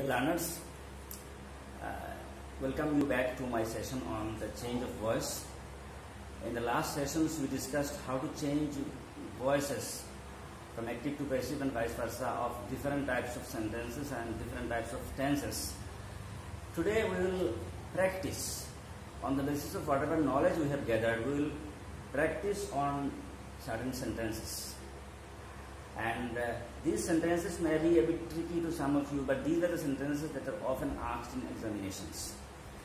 Dear learners, welcome you back to my session on the change of voice. In the last sessions we discussed how to change voices from active to passive and vice versa of different types of sentences and different types of tenses. Today we will practice on the basis of whatever knowledge we have gathered. We will practice on certain sentences. And these sentences may be a bit tricky to some of you, but these are the sentences that are often asked in examinations.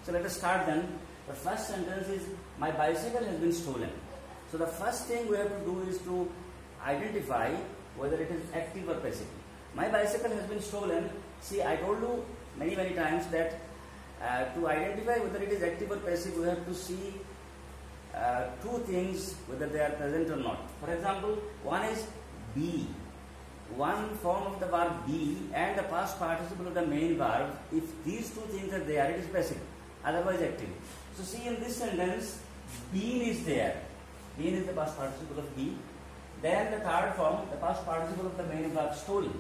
So let us start then. The first sentence is, my bicycle has been stolen. So the first thing we have to do is to identify whether it is active or passive. My bicycle has been stolen. See, I told you many times that to identify whether it is active or passive, we have to see two things, whether they are present or not. For example, one is be. One form of the verb be and the past participle of the main verb, if these two things are there, it is passive, otherwise active. So see, in this sentence, been is there. Been is the past participle of be. Then the third form, the past participle of the main verb stolen.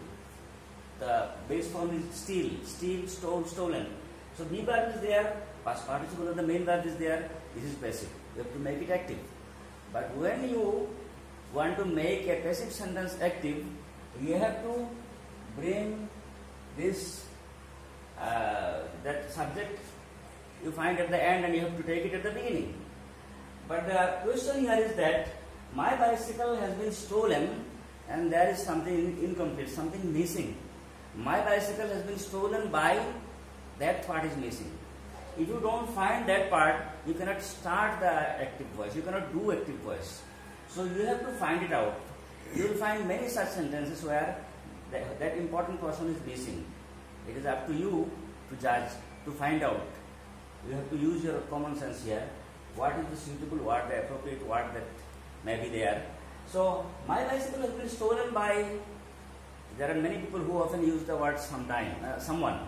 The base form is steal. Steal, stole, stolen. So be verb is there, past participle of the main verb is there, this is passive. You have to make it active. But when you want to make a passive sentence active, you have to bring this that subject you find at the end and you have to take it at the beginning. But the question here is that my bicycle has been stolen and there is something incomplete, something missing. My bicycle has been stolen by, that part is missing. If you don't find that part, you cannot start the active voice, you cannot do active voice. So you have to find it out. You will find many such sentences where that important portion is missing. It is up to you to judge, to find out. You have to use your common sense here. What is the suitable word, the appropriate word that may be there. So, my bicycle has been stolen by, there are many people who often use the word someone.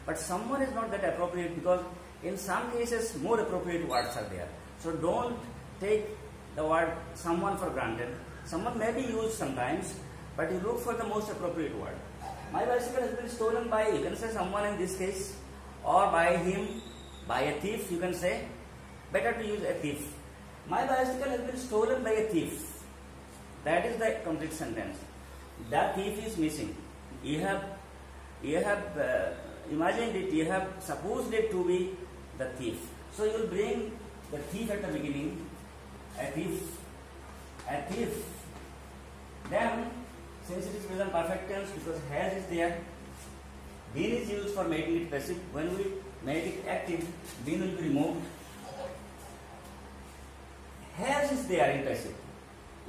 But someone is not that appropriate because in some cases more appropriate words are there. So don't take the word someone for granted. Someone may be used sometimes, but you look for the most appropriate word. My bicycle has been stolen by, you can say someone in this case, or by him, by a thief, you can say. Better to use a thief. My bicycle has been stolen by a thief. That is the complete sentence. The thief is missing. You have imagined it, you have supposed it to be the thief. So you will bring the thief at the beginning, a thief. Then, since it is present perfect tense, because has is there, been is used for making it passive. When we make it active, been will be removed. Has is there in passive,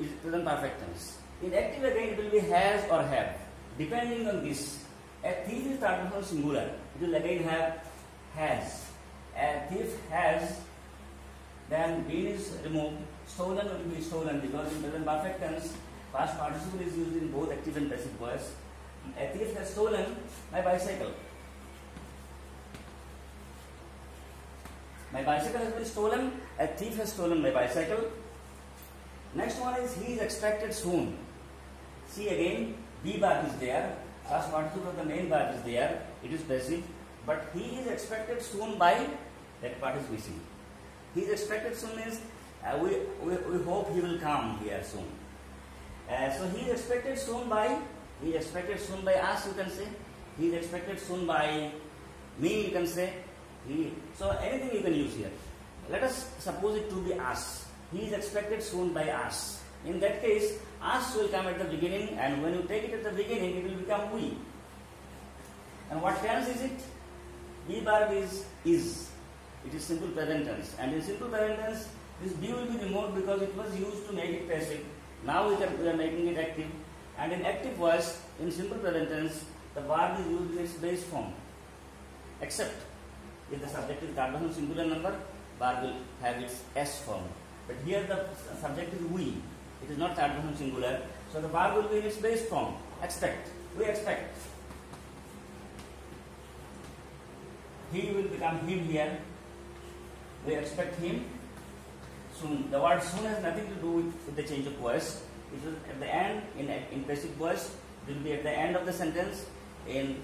is present perfect tense. In active again, it will be has or have. Depending on this, a thief is third person singular. It will again have has. A thief has. Then been is removed. Stolen will be stolen because in present perfect tense, past participle is used in both active and passive voice. A thief has stolen my bicycle. My bicycle has been stolen. A thief has stolen my bicycle. Next one is he is expected soon. See again, be verb is there. Past participle of the main verb is there. It is passive. But he is expected soon by, that part is missing. He is expected soon means we hope he will come here soon. So he is expected soon by us, you can say. He is expected soon by me, you can say. So anything you can use here. Let us suppose it to be us. He is expected soon by us. In that case, us will come at the beginning, and when you take it at the beginning, it will become we. And what tense is it? Be verb is. It is simple present tense. And in simple present tense, this be will be removed because it was used to make it passive. Now we are making it active. And in active voice, in simple present tense, the verb is used in its base form. Except if the subject is third person singular number, verb will have its S form. But here the subject is we. It is not third person singular. So the verb will be in its base form. Expect. We expect. He will become him here. We expect him soon. The word soon has nothing to do with the change of voice. It is at the end, in passive voice, it will be at the end of the sentence. In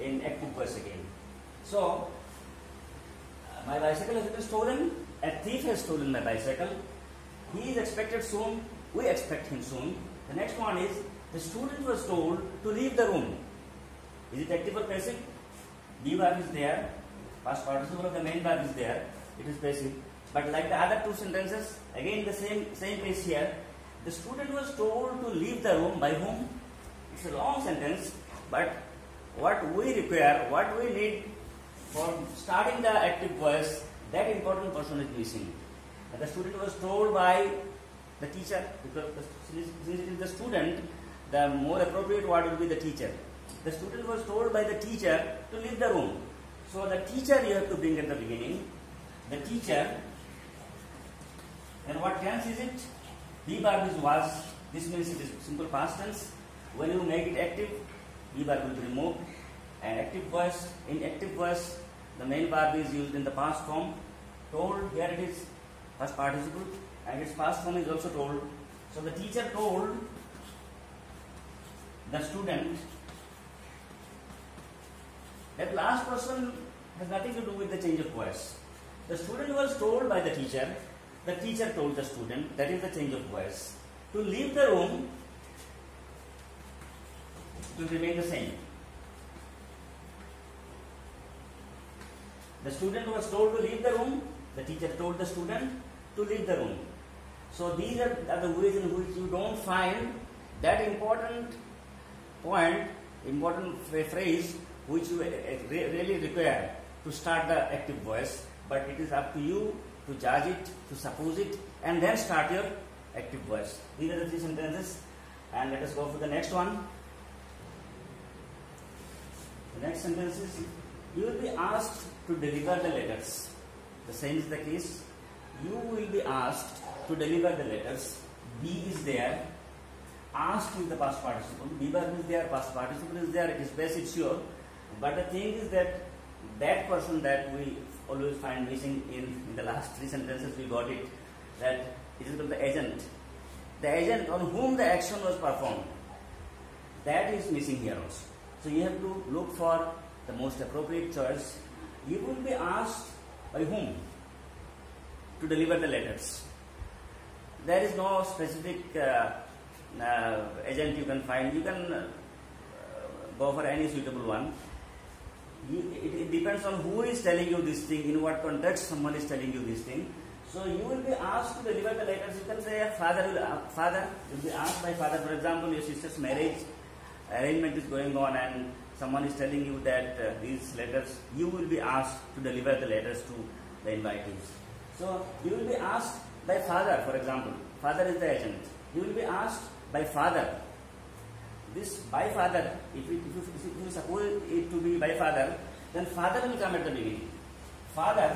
in active voice again. So, my bicycle has been stolen. A thief has stolen my bicycle. He is expected soon. We expect him soon. The next one is the student was told to leave the room. Is it active or passive? Be verb is there. Past participle of the main verb is there. It is passive. But like the other two sentences, again the same case here. The student was told to leave the room by whom? It's a long sentence, but what we require, what we need for starting the active voice, that important portion is missing. And the student was told by the teacher, because since it is the student, the more appropriate word will be the teacher. The student was told by the teacher to leave the room. So the teacher you have to bring at the beginning. The teacher, then what tense is it? Be verb is was. This means it is simple past tense. When you make it active, be verb will be removed. And active voice, in active voice, the main verb is used in the past form. Told, here it is past participle, and its past form is also told. So the teacher told the student. That last person has nothing to do with the change of voice. The student was told by the teacher told the student, that is the change of voice. To leave the room, it will remain the same. The student was told to leave the room, the teacher told the student to leave the room. So these are the ways in which you don't find that important point, important phrase which you really require to start the active voice, but it is up to you to judge it, to suppose it, and then start your active voice. These are the three sentences, and let us go for the next one. The next sentence is, you will be asked to deliver the letters. The same is the case. You will be asked to deliver the letters. Be is there. Asked is the past participle. Be verb is there. Past participle is there. It is basic, sure. But the thing is that person that we always find missing in the last three sentences, we got it. That it is called the agent. The agent on whom the action was performed. That is missing here also. So you have to look for the most appropriate choice. You will be asked by whom to deliver the letters. There is no specific agent you can find. You can go for any suitable one. It depends on who is telling you this thing, in what context someone is telling you this thing. So you will be asked to deliver the letters. You can say father will be asked by father. For example, your sister's marriage arrangement is going on and someone is telling you that these letters, you will be asked to deliver the letters to the invitees. So you will be asked by father, for example. Father is the agent. You will be asked by father. This by father, if you suppose it to be by father, then father will come at the beginning. Father,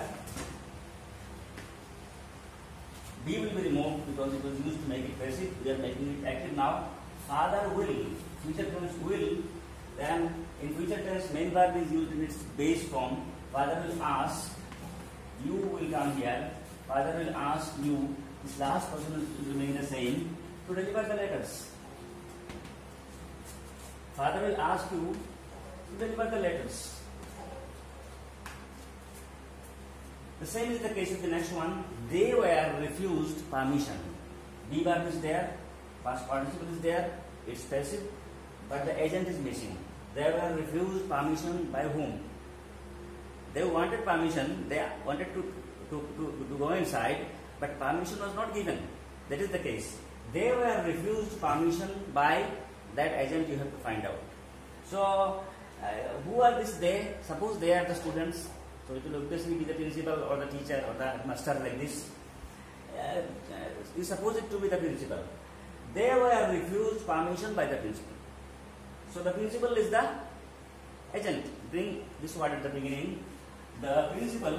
be will be removed because it was used to make it passive. We are making it active now. Father will, future tense will, then in future tense main verb is used in its base form. Father will ask, you will come here. Father will ask you, this last person will remain the same, to deliver the letters. Father will ask you to deliver the letters. The same is the case with the next one. They were refused permission. Be verb is there, past participle is there, it's passive, but the agent is missing. They were refused permission by whom? They wanted permission, they wanted to go inside, but permission was not given. That is the case. They were refused permission by that agent, you have to find out. So, who are this they? Suppose they are the students. So, it will obviously be the principal or the teacher or the master like this. You suppose it to be the principal. They were refused permission by the principal. So, the principal is the agent. Bring this word at the beginning. The principal.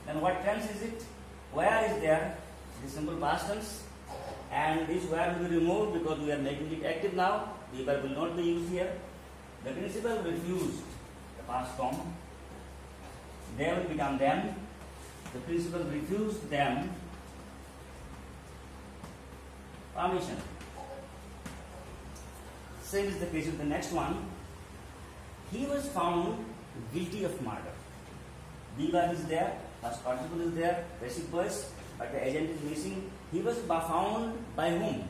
Then what tense is it? Where is there? The simple past tense. And this where will be removed because we are making it active now. The verb will not be used here. The principal refused the past form. They will become them. The principal refused them permission. Same is the case with the next one. He was found guilty of murder. B verb is there, past participle is there, basic voice, but the agent is missing. He was found by whom?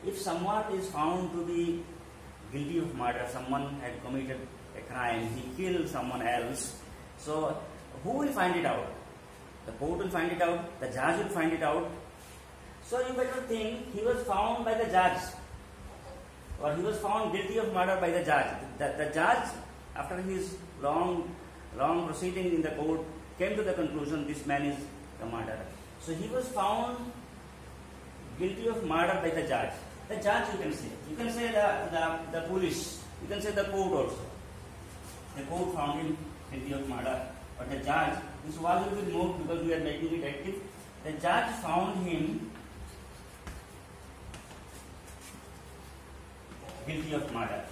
If someone is found to be guilty of murder, someone had committed a crime, he killed someone else, so who will find it out? The court will find it out, the judge will find it out. So you better think he was found by the judge, or he was found guilty of murder by the judge. The judge, after his long proceeding in the court, came to the conclusion this man is the murderer. So he was found guilty of murder by the judge. The judge, you can say the police, you can say the court also. The court found him guilty of murder, but the judge, this was will be removed because we are making it active. The judge found him guilty of murder.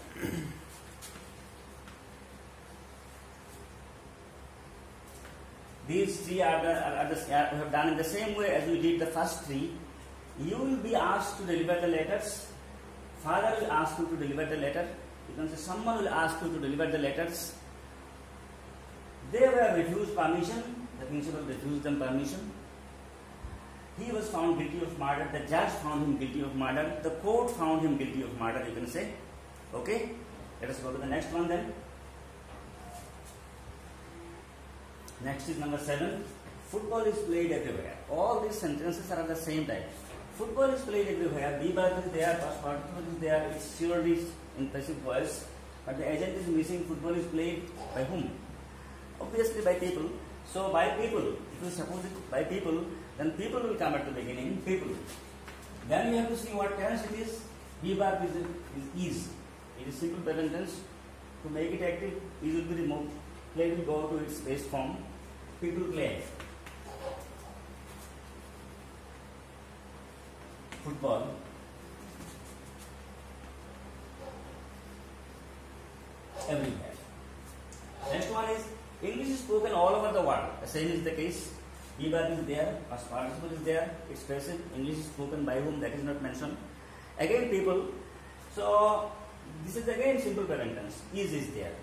These three are we have done in the same way as we did the first three. You will be asked to deliver the letters. Father will ask you to deliver the letter. You can say someone will ask you to deliver the letters. They were refused permission. The principal refused them permission. He was found guilty of murder. The judge found him guilty of murder. The court found him guilty of murder, you can say. Okay? Let us go to the next one then. Next is number 7. Football is played everywhere. All these sentences are of the same type. Football is played everywhere. B verb is there, past participle is there. It's surely in passive voice. But the agent is missing. Football is played by whom? Obviously by people. So by people, if you suppose it by people, then people will come at the beginning. People. Then you have to see what tense it is. B verb is. It is simple present tense. To make it active, is will be removed. Play will go to its base form. People play. Football. Everywhere. Next one is English is spoken all over the world. The same is the case. B verb is there, past participle is there, it's passive. English is spoken by whom, that is not mentioned. Again people. So this is again simple present tense. Is there.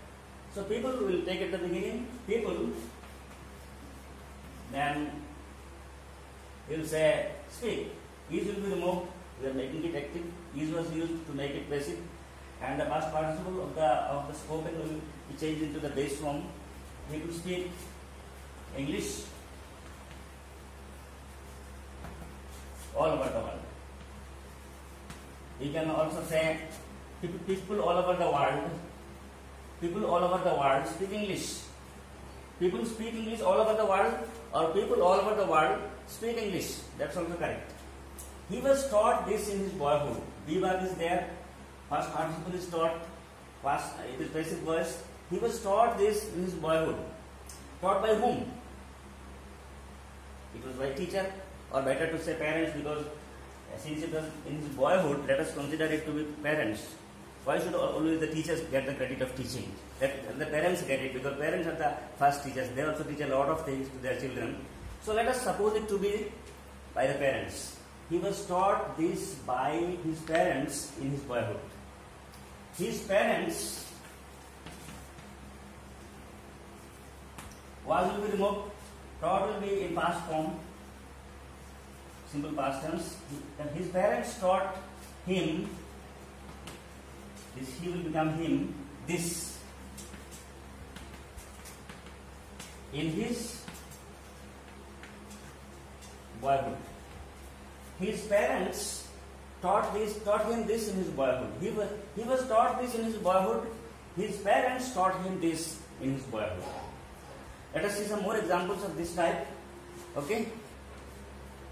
So people will take at the beginning. People. Then you will say speak. Is will be removed. We are making it active. Is was used to make it passive, and the past participle of the spoken will be changed into the base form. People speak English all over the world. We can also say people all over the world. People all over the world speak English. People speak English all over the world, or people all over the world speak English. That's also correct. He was taught this in his boyhood. B verb is there. Past participle is taught. It is passive voice. He was taught this in his boyhood. Taught by whom? It was by teacher, or better to say parents, because since it was in his boyhood, let us consider it to be parents. Why should always the teachers get the credit of teaching? Let the parents get it, because parents are the first teachers. They also teach a lot of things to their children. So let us suppose it to be by the parents. He was taught this by his parents in his boyhood. His parents was will be removed. Taught will be in past form, simple past tense. His parents taught him this. He will become him this in his boyhood. His parents taught him this in his boyhood. He was taught this in his boyhood. His parents taught him this in his boyhood. Let us see some more examples of this type. Okay.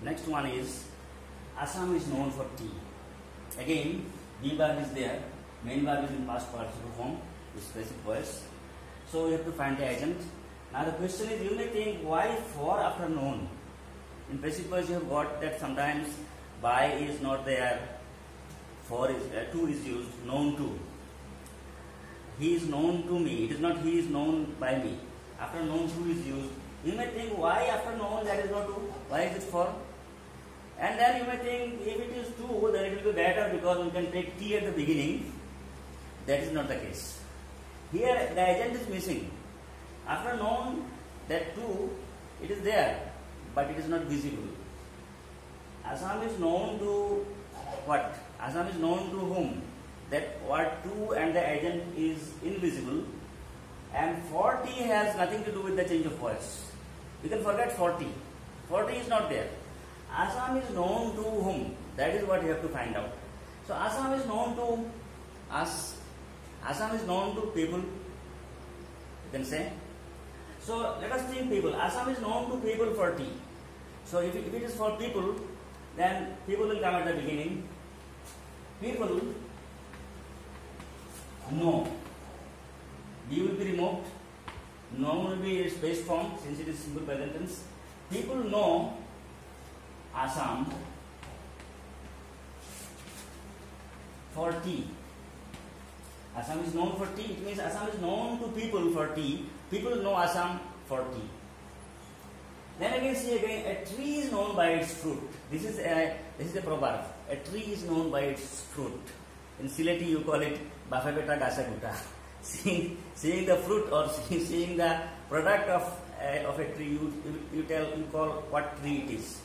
Next one is Assam is known for tea. Again, B verb is there. Main verb is in past participle form. It's passive voice. So we have to find the agent. Now the question is, you may think why for after known? In passive voice you have got that sometimes by is not there, for is to is used, known to. He is known to me. It is not he is known by me. After known to is used. You may think why after known there is no to? Why is it for? And then you may think if it is 2, then it will be better because we can take T at the beginning. That is not the case. Here the agent is missing. After known that 2, it is there, but it is not visible. Assam is known to what? Assam is known to whom? That what 2 and the agent is invisible, and 40 has nothing to do with the change of voice. You can forget 40. 40 is not there. Assam is known to whom? That is what you have to find out. So Assam is known to us. Assam is known to people. You can say. So let us think people. Assam is known to people for T. So if it is for people, then people will come at the beginning. People know. B will be removed. Know will be its base form since it is simple present tense. People know Assam for T. Assam is known for T. It means Assam is known to people for T. People know Assam for T. Then again see again, a tree is known by its fruit. This is a proverb. A tree is known by its fruit. In Sylheti you call it Bafa Beta Gasa Guta. Seeing the fruit or seeing the product of a tree, you call what tree it is.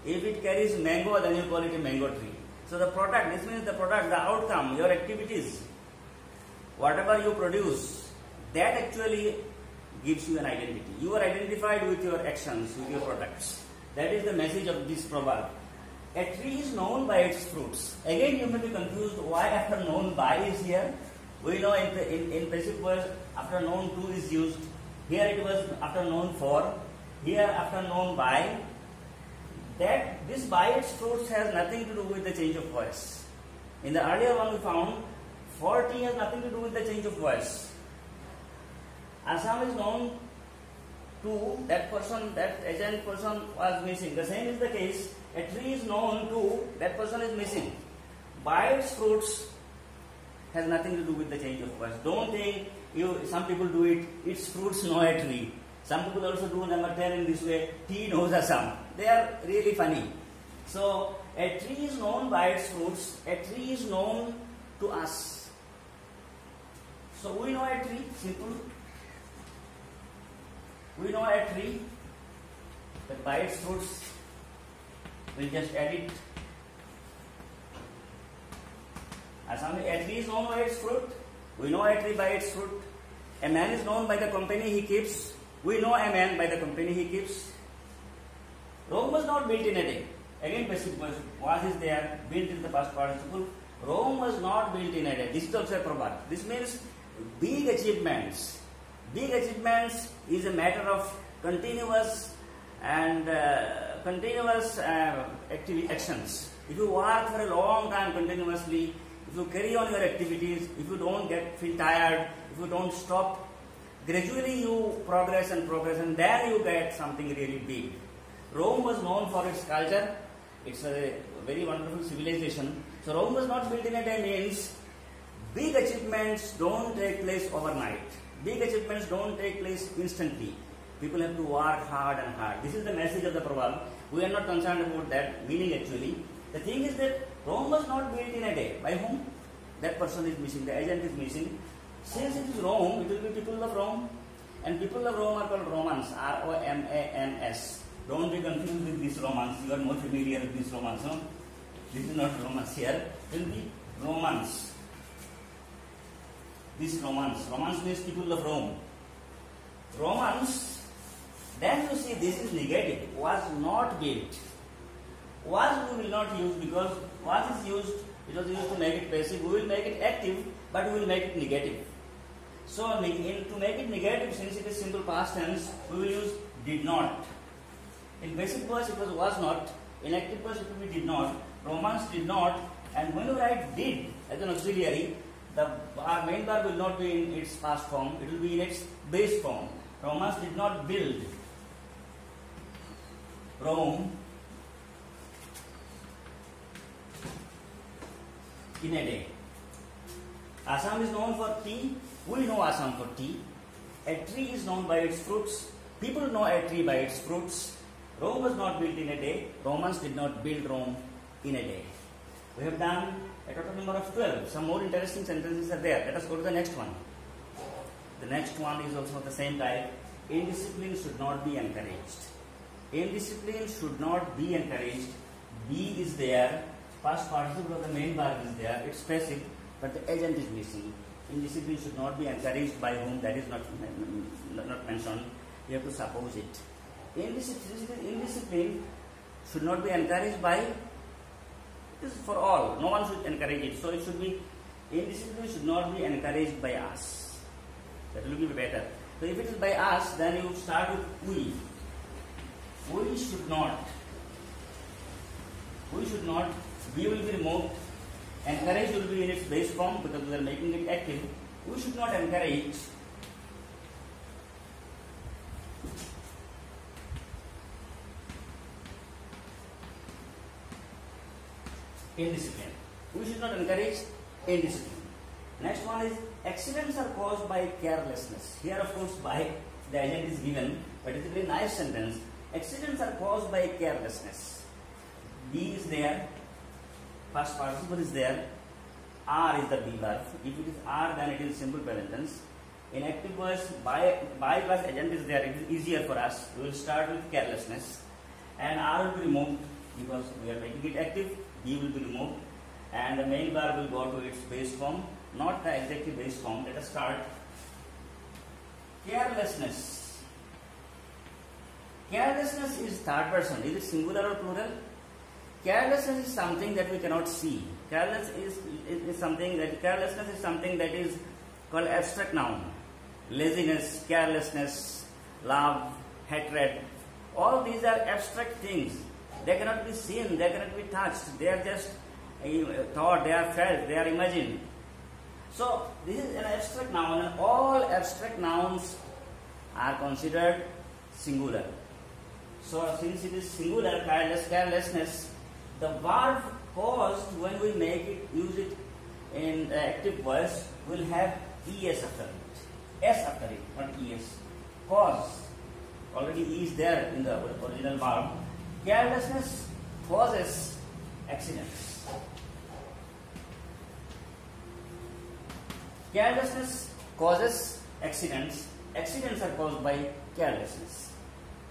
If it carries mango, then you call it a mango tree. So the product, this means the product, the outcome, your activities, whatever you produce, that actually gives you an identity. You are identified with your actions, with your products. That is the message of this proverb. A tree is known by its fruits. Again, you may be confused why after known by is here. We know in passive voice after known to is used. Here it was after known for. Here after known by. That this by its fruits has nothing to do with the change of voice. In the earlier one we found 40 has nothing to do with the change of voice. Assam is known to that person, that agent person was missing. The same is the case. A tree is known to that person is missing. By its fruits has nothing to do with the change of voice. Don't think some people do it, its fruits know a tree. Some people also do number 10 in this way, T knows Assam. They are really funny. So, a tree is known by its fruits, a tree is known to us. So, we know a tree, simple. We know a tree, but by its fruits, we'll just add it. Assam, a tree is known by its fruit. We know a tree by its fruit. A man is known by the company he keeps. We know a man by the company he keeps. Rome was not built in a day. Again, passive voice was is there, built in the past participle. Rome was not built in a day. This is also a proverb. This means big achievements. Big achievements is a matter of continuous and actions. If you work for a long time continuously, if you carry on your activities, if you don't feel tired, if you don't stop, gradually you progress and then you get something really big. Rome was known for its culture. It's a very wonderful civilization. So Rome was not built in a day means big achievements don't take place overnight. Big achievements don't take place instantly. People have to work hard and hard. This is the message of the proverb. We are not concerned about that meaning actually. The thing is that Rome was not built in a day. By whom? That person is missing, the agent is missing. Since it is Rome, it will be people of Rome. And people of Rome are called Romans, R-O-M-A-N-S. Don't be confused with these Romans. You are more familiar with these Romans. No? This is not Romans here. It will be Romans. These Romans. Romans means people of Rome. Romans, then you see this is negative. Was not built. Was we will not use because was is used, it was used to make it passive. We will make it active, but we will make it negative. So to make it negative, since it is simple past tense, we will use did not. In basic voice it was not. In active voice it will be did not. Romans did not. And when you write did as an auxiliary, our main verb will not be in its past form. It will be in its base form. Romans did not build. Rome in a day. Assam is known for tea. We know Assam for tea. A tree is known by its fruits. People know a tree by its fruits. Rome was not built in a day. Romans did not build Rome in a day. We have done a total number of 12. Some more interesting sentences are there. Let us go to the next one. The next one is also of the same type. Indiscipline should not be encouraged. Indiscipline should not be encouraged. Be is there. Past participle of the main verb is there. It's passive, but the agent is missing. Indiscipline should not be encouraged by whom, that is not mentioned. You have to suppose it. Indiscipline should not be encouraged by, this is for all. No one should encourage it. So it should be, indiscipline should not be encouraged by us. That will be better. So if it is by us, then you start with we. We should not. We should not. We will be removed. Encourage will be in its base form because we are making it active. We should not encourage. Indiscipline. We should not encourage indiscipline. Next one is accidents are caused by carelessness. Here, of course, by the agent is given, but it's a very nice sentence. Accidents are caused by carelessness. Be is there. Past participle is there. Are is the be verb. If it is are, then it is simple present tense. In active voice, by plus agent is there. It is easier for us. We will start with carelessness, and are will be removed because we are making it active. Be will be removed, and the main verb will go to its base form, not the exactly base form. Let us start. Carelessness. Carelessness is third person. Is it singular or plural? Carelessness is something that we cannot see. Carelessness is something that is called abstract noun. Laziness, carelessness, love, hatred. All these are abstract things. They cannot be seen. They cannot be touched. They are just thought. They are felt. They are imagined. So this is an abstract noun, and all abstract nouns are considered singular. So since it is singular, carelessness, the verb caused, when we use it in active voice, will have es after it. S after it, not es. Cause. Already e is there in the original verb. Carelessness causes accidents. Carelessness causes accidents. Accidents are caused by carelessness.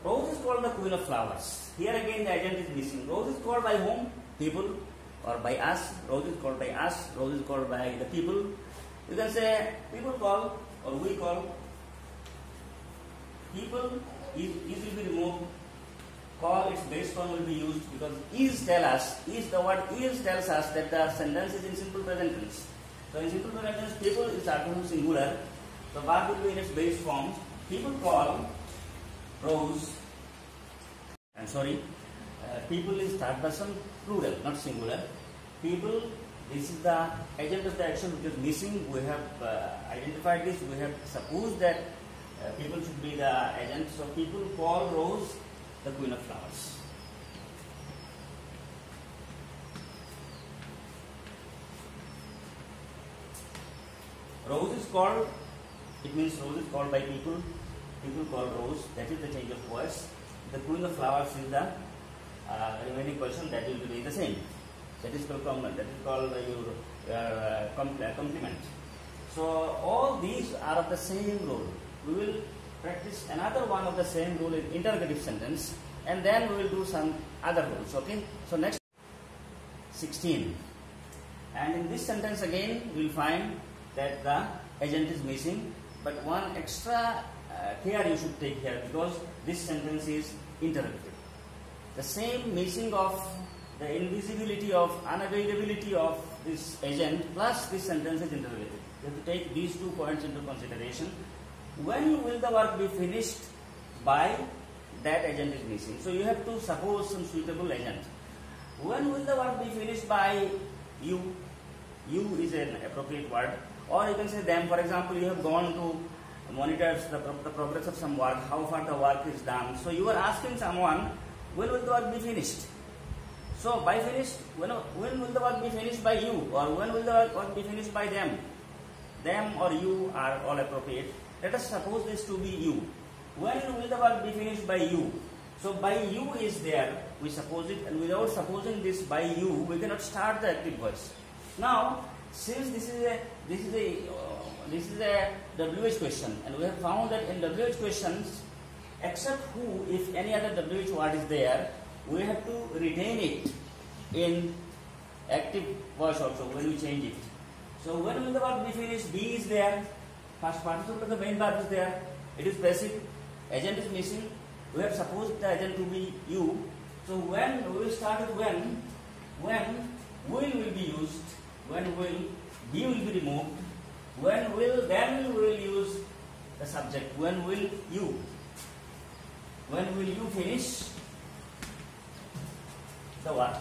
Rose is called the queen of flowers. Here again the agent is missing. Rose is called by whom? People, or by us. Rose is called by us. Rose is called by the people. You can say people call or we call. People is will be removed. Call, its base form will be used because the word is tells us that the sentence is in simple present tense. So in simple present tense, people is starting from singular. The verb will be in its base form. People call Rose. People is third person plural, not singular. People, this is the agent of the action which is missing. We have identified this. We have supposed that people should be the agent. So people call Rose the queen of flowers. Rose is called, it means Rose is called by people. People call Rose, that is the change of voice. The queen of flowers is the remaining person, that will be the same. That is called compliment. That is called your compliment. So all these are of the same rule. We will practice another one of the same rule in interrogative sentence, and then we will do some other rules. Okay. So next 16, and in this sentence again we will find that the agent is missing, but one extra care you should take here because this sentence is interrogative. The same missing of the invisibility of unavailability of this agent plus this sentence is interrogative. You have to take these 2 points into consideration. When will the work be finished by that agent is missing? So you have to suppose some suitable agent. When will the work be finished by you? You is an appropriate word. Or you can say them. For example, you have gone to monitor the progress of some work, how far the work is done. So you are asking someone, when will the work be finished? So by finished, when will the work be finished by you? Or when will the work be finished by them? Them or you are all appropriate. Let us suppose this to be you. When will the work be finished by you? So by you is there, we suppose it, and without supposing this by you, we cannot start the active voice. Now, since this is a WH question, and we have found that in WH questions, except who, if any other WH word is there, we have to retain it in active voice also when we change it. So when will the verb be finished? Be is there, past participle of the main verb is there, it is passive, agent is missing, we have supposed the agent to be you. So when we will start with when will be used, when will, be will be removed, when will, then we will use the subject, when will you finish the work.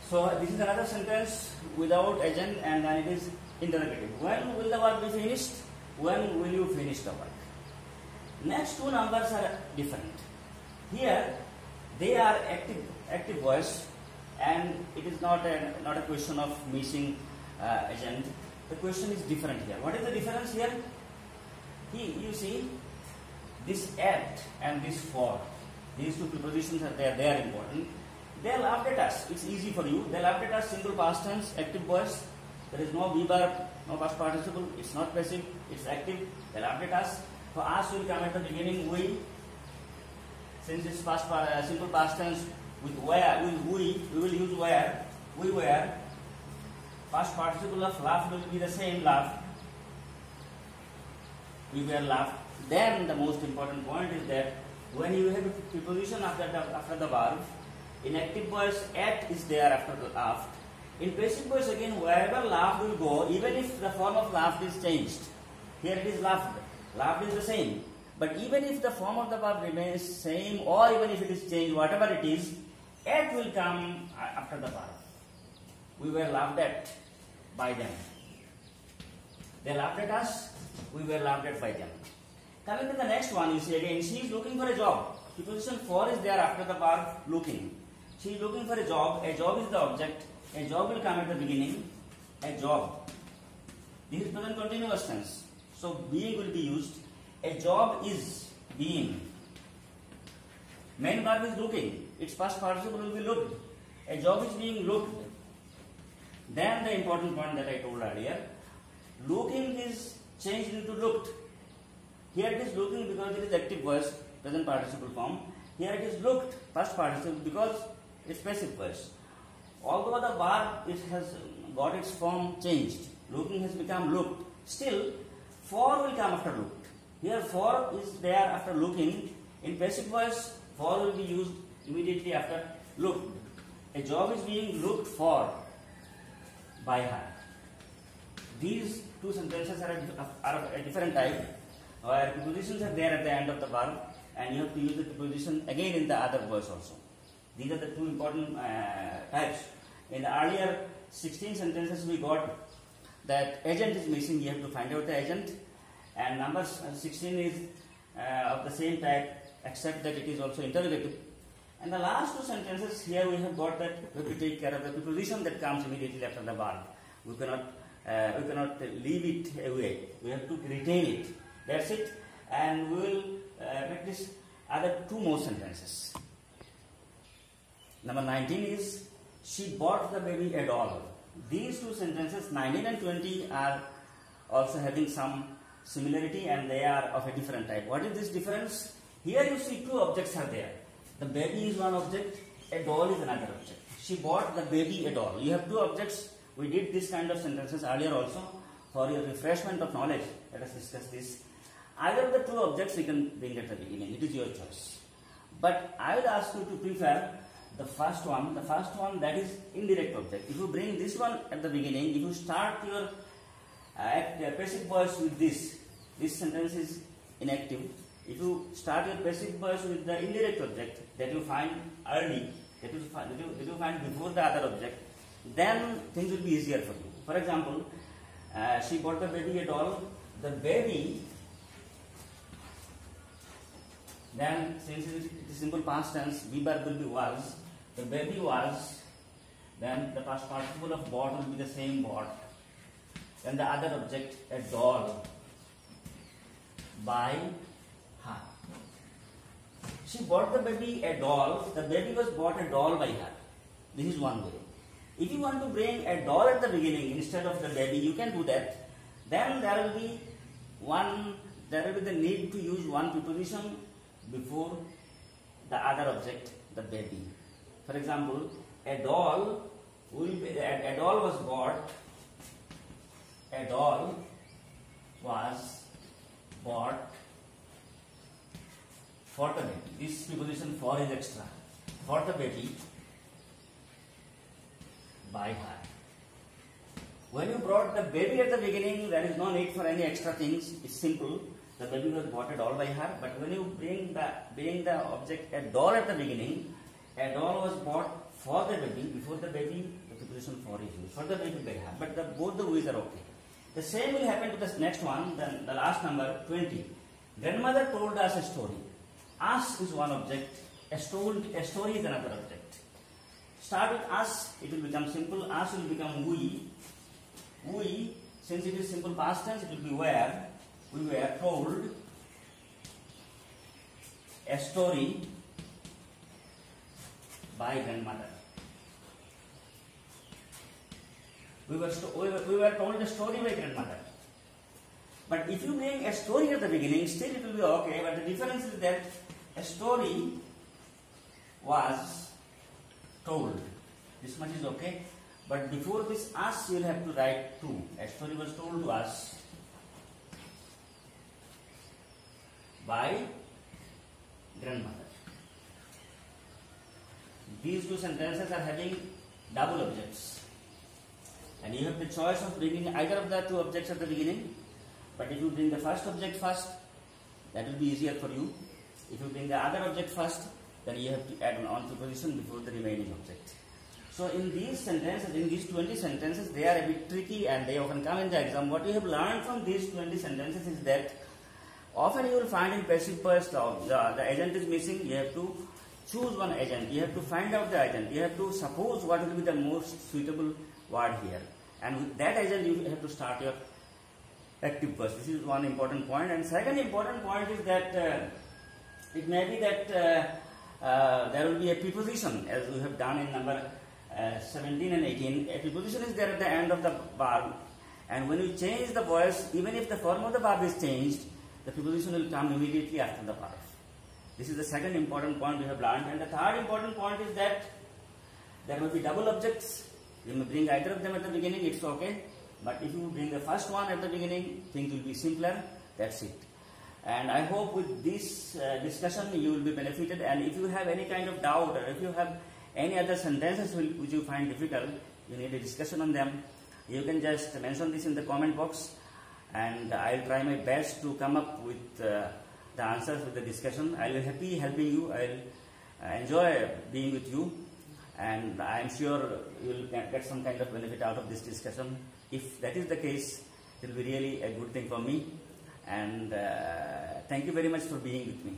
So this is another sentence without agent, and then it is interrogative. When will the work be finished? When will you finish the work? Next two numbers are different. Here they are active voice, and it is not a question of missing agent. The question is different here. What is the difference here? You see, this at and this for, these two prepositions are there. They are important. They are laughed at us. It's easy for you. They laughed at us. Simple past tense, active voice. There is no be verb, no past participle. It's not passive. It's active. They laughed at us. For us will come at the beginning. We. Since it's simple past tense with where, with we will use where. We were. Past participle of laugh will be the same laugh. We were laughed. Then the most important point is that when you have a preposition after the verb, in active voice at is there after the laughed. In passive voice again, wherever laughed will go, even if the form of laughed is changed. Here it is laughed. Laughed is the same. But even if the form of the verb remains same, or even if it is changed, whatever it is, at will come after the verb. We were laughed at by them. They laughed at us. We were laughed at by them. Coming to the next one, you see again, she is looking for a job. Preposition for is there after the verb looking. She is looking for a job. A job is the object. A job will come at the beginning. A job. This is present continuous tense. So being will be used. A job is being. Main verb is looking. Its past participle will be looked. A job is being looked. Then the important point that I told earlier. Looking is changed into looked. Here it is looking because it is active voice, present participle form. Here it is looked, past participle, because it's passive voice. Although the verb it has got its form changed, looking has become looked, still for will come after looked. Here for is there after looking. In passive voice, for will be used immediately after looked. A job is being looked for by her. These two sentences are of a different type, where prepositions are there at the end of the verb, and you have to use the preposition again in the other voice also. These are the two important types. In the earlier 16 sentences, we got that agent is missing. You have to find out the agent, and number 16 is of the same type, except that it is also interrogative. And the last two sentences here we have got that we have to take care of the preposition that comes immediately after the verb. We cannot leave it away. We have to retain it. That's it. And we will practice other two more sentences. Number 19 is, she bought the baby a doll. These two sentences, 19 and 20, are also having some similarity, and they are of a different type. What is this difference? Here you see two objects are there. The baby is one object, a doll is another object. She bought the baby a doll. You have two objects. We did this kind of sentences earlier also. For your refreshment of knowledge, let us discuss this. Either of the two objects we can bring at the beginning. It is your choice. But I will ask you to prefer the first one that is indirect object. If you bring this one at the beginning, if you start your passive voice with this sentence is inactive. If you start your passive voice with the indirect object that you find early, that you find before the other object, then things will be easier for you. For example, she bought the baby a doll. The baby, then since it is simple past tense, be verb will be was. The baby was. Then the past participle of bought will be the same bought. Then the other object, a doll, by her. she bought the baby a doll. The baby was bought a doll by her. This is one way. If you want to bring a doll at the beginning instead of the baby, you can do that. Then there will be the need to use one preposition before the other object, the baby. For example, a doll was bought. A doll was bought for the baby. This preposition for is extra. For the baby by her. When you brought the baby at the beginning, there is no need for any extra things. It's simple. The baby was bought a doll by her. But when you bring the object a doll at the beginning, a doll was bought for the baby. Before the baby, the preposition for is used. For the baby by her. But both the ways are okay. The same will happen to the next one. Then the last number 20. Grandmother told us a story. Us is one object. A story is another object. Start with us. It will become simple. Us will become we. We, since it is simple past tense, it will be were. We were told a story by grandmother. We were told a story by grandmother. But if you bring a story at the beginning, still it will be okay. But the difference is that a story was told. This much is okay. But before this us, you will have to write to. A story was told to us by grandmother. These two sentences are having double objects. And you have the choice of bringing either of the two objects at the beginning. But if you bring the first object first, that will be easier for you. If you bring the other object first, then you have to add an on preposition before the remaining object. So in these sentences, in these 20 sentences, they are a bit tricky and they often come in the exam. What you have learned from these 20 sentences is that often you will find in passive voice the agent is missing. You have to choose one agent. You have to find out the agent. You have to suppose what will be the most suitable word here. And with that agent, you have to start your active voice. This is one important point. And second important point is that it may be that there will be a preposition, as we have done in number 17 and 18. A preposition is there at the end of the verb, and when you change the voice, even if the form of the verb is changed, the preposition will come immediately after the verb. This is the second important point we have learned. And the third important point is that there will be double objects. You may bring either of them at the beginning, it's okay. But if you bring the first one at the beginning, things will be simpler. That's it. And I hope with this discussion you will be benefited. And if you have any kind of doubt, or if you have any other sentences which you find difficult, you need a discussion on them, you can just mention this in the comment box, and I will try my best to come up with the answers with the discussion. I will be happy helping you. I will enjoy being with you, and I am sure you will get some kind of benefit out of this discussion. If that is the case, it will be really a good thing for me. And thank you very much for being with me.